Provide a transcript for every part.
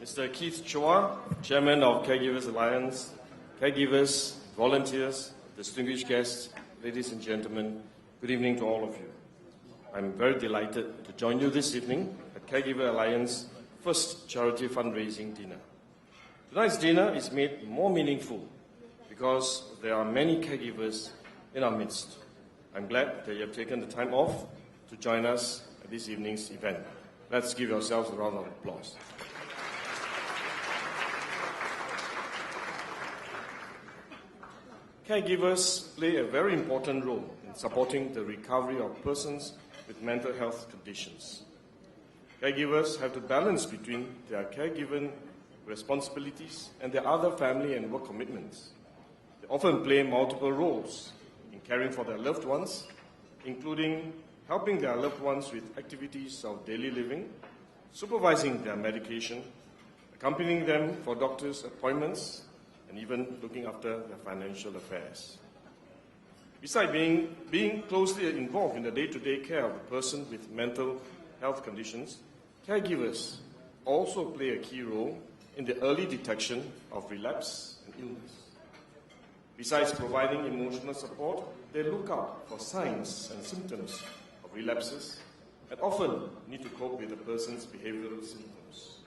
Mr. Keith Chua, Chairman of Caregivers Alliance, caregivers, volunteers, distinguished guests, ladies and gentlemen, good evening to all of you. I'm very delighted to join you this evening at Caregiver Alliance's first charity fundraising dinner. Tonight's dinner is made more meaningful because there are many caregivers in our midst. I'm glad that you have taken the time off to join us at this evening's event. Let's give yourselves a round of applause. Caregivers play a very important role in supporting the recovery of persons with mental health conditions. Caregivers have to balance between their caregiving responsibilities and their other family and work commitments. They often play multiple roles in caring for their loved ones, including helping their loved ones with activities of daily living, supervising their medication, accompanying them for doctor's appointments, and even looking after their financial affairs. Besides being closely involved in the day-to-day care of a person with mental health conditions, caregivers also play a key role in the early detection of relapse and illness. Besides providing emotional support, they look out for signs and symptoms of relapses and often need to cope with the person's behavioral symptoms.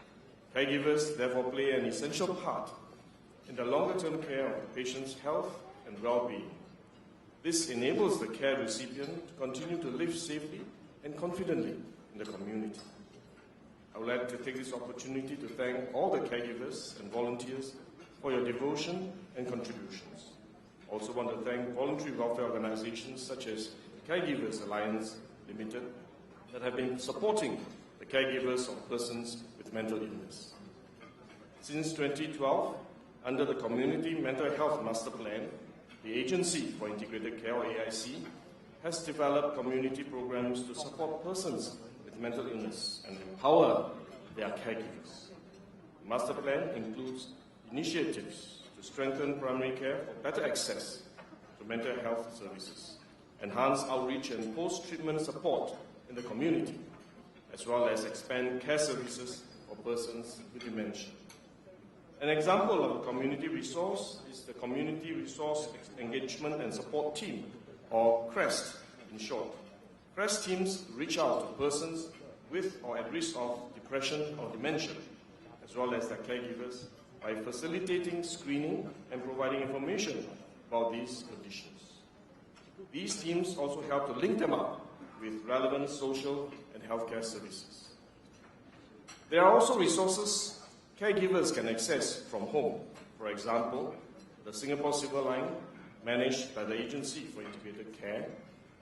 Caregivers therefore play an essential part in the longer-term care of the patient's health and well-being. This enables the care recipient to continue to live safely and confidently in the community. I would like to take this opportunity to thank all the caregivers and volunteers for your devotion and contributions. I also want to thank voluntary welfare organizations such as the Caregivers Alliance Limited that have been supporting the caregivers of persons with mental illness. Since 2012, under the Community Mental Health Master Plan, the Agency for Integrated Care, or AIC, has developed community programs to support persons with mental illness and empower their caregivers. The Master Plan includes initiatives to strengthen primary care for better access to mental health services, enhance outreach and post-treatment support in the community, as well as expand care services for persons with dementia. An example of a community resource is the Community Resource Engagement and Support Team, or CREST in short. CREST teams reach out to persons with or at risk of depression or dementia, as well as their caregivers, by facilitating screening and providing information about these conditions. These teams also help to link them up with relevant social and healthcare services. There are also resources caregivers can access from home. For example, the Singapore Silver Line, managed by the Agency for Integrated Care,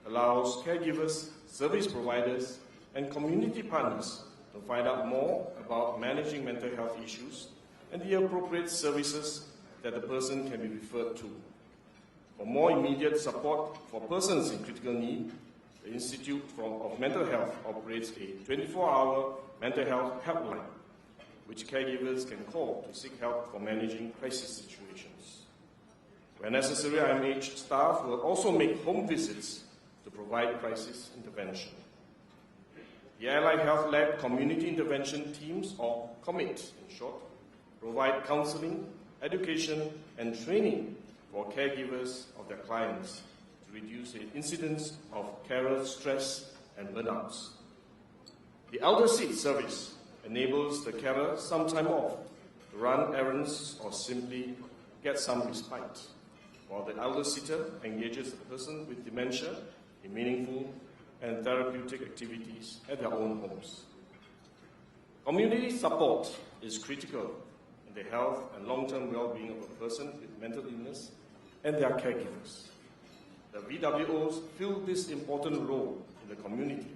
allows caregivers, service providers, and community partners to find out more about managing mental health issues and the appropriate services that the person can be referred to. For more immediate support for persons in critical need, the Institute of Mental Health operates a 24-hour mental health helpline, which caregivers can call to seek help for managing crisis situations. Where necessary, IMH staff will also make home visits to provide crisis intervention. The Allied Health Lab Community Intervention Teams, or COMIT in short, provide counseling, education, and training for caregivers of their clients to reduce the incidence of carer stress and burnouts. The Elder Seat Service enables the carer some time off to run errands or simply get some respite, while the elder sitter engages the person with dementia in meaningful and therapeutic activities at their own homes. Community support is critical in the health and long-term well-being of a person with mental illness and their caregivers. The VWOs fill this important role in the community.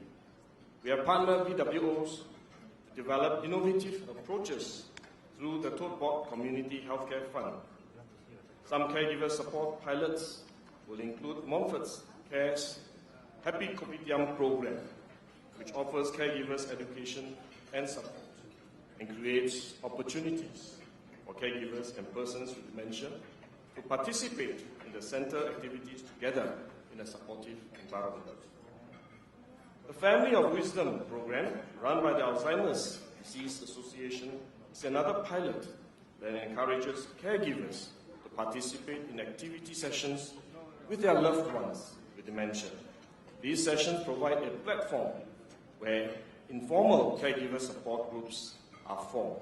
We have partnered VWOs develop innovative approaches through the Tote Board Community Healthcare Fund. Some caregiver support pilots will include Montfort's Care's Happy Kopitiam program, which offers caregivers education and support and creates opportunities for caregivers and persons with dementia to participate in the center activities together in a supportive environment. The Family of Wisdom program, run by the Alzheimer's Disease Association, is another pilot that encourages caregivers to participate in activity sessions with their loved ones with dementia. These sessions provide a platform where informal caregiver support groups are formed,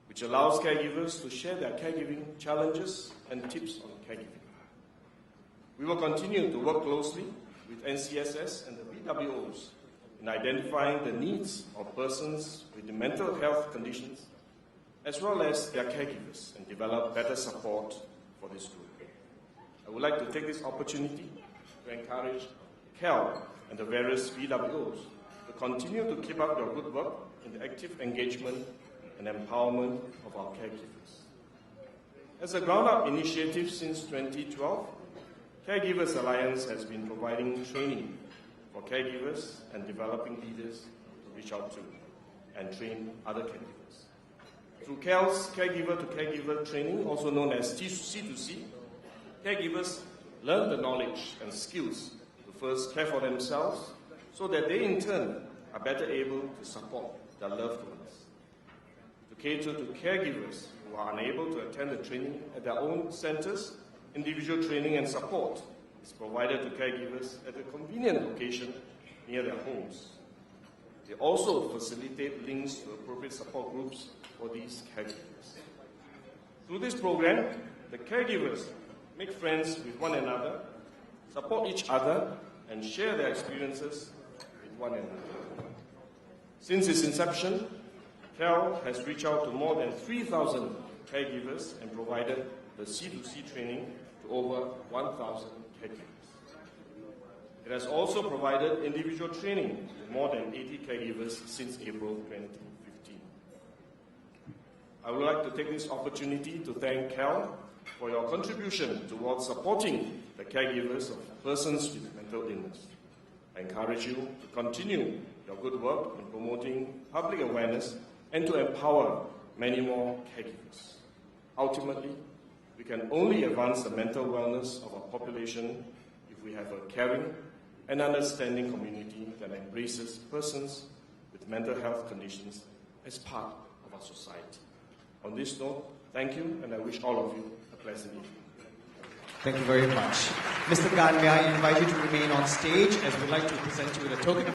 which allows caregivers to share their caregiving challenges and tips on caregiving. We will continue to work closely with NCSS and the BWOs in identifying the needs of persons with mental health conditions as well as their caregivers and develop better support for this group. I would like to take this opportunity to encourage CAL and the various BWOs to continue to keep up your good work in the active engagement and empowerment of our caregivers. As a ground-up initiative since 2012, Caregivers Alliance has been providing training for caregivers and developing leaders to reach out to and train other caregivers. Through CAL's caregiver-to-caregiver training, also known as C2C, caregivers learn the knowledge and skills to first care for themselves so that they in turn are better able to support their loved ones. To cater to caregivers who are unable to attend the training at their own centers, individual training and support is provided to caregivers at a convenient location near their homes. They also facilitate links to appropriate support groups for these caregivers. Through this program, the caregivers make friends with one another, support each other, and share their experiences with one another. Since its inception, CAL has reached out to more than 3,000 caregivers and provided the C2C training to over 1,000 caregivers. It has also provided individual training to more than 80 caregivers since April 2015. I would like to take this opportunity to thank CAL for your contribution towards supporting the caregivers of persons with mental illness. I encourage you to continue your good work in promoting public awareness and to empower many more caregivers. Ultimately, we can only advance the mental wellness of our population if we have a caring and understanding community that embraces persons with mental health conditions as part of our society. On this note, thank you, and I wish all of you a pleasant evening. Thank you very much. Mr. Gan, may I invite you to remain on stage as we'd like to present you with a token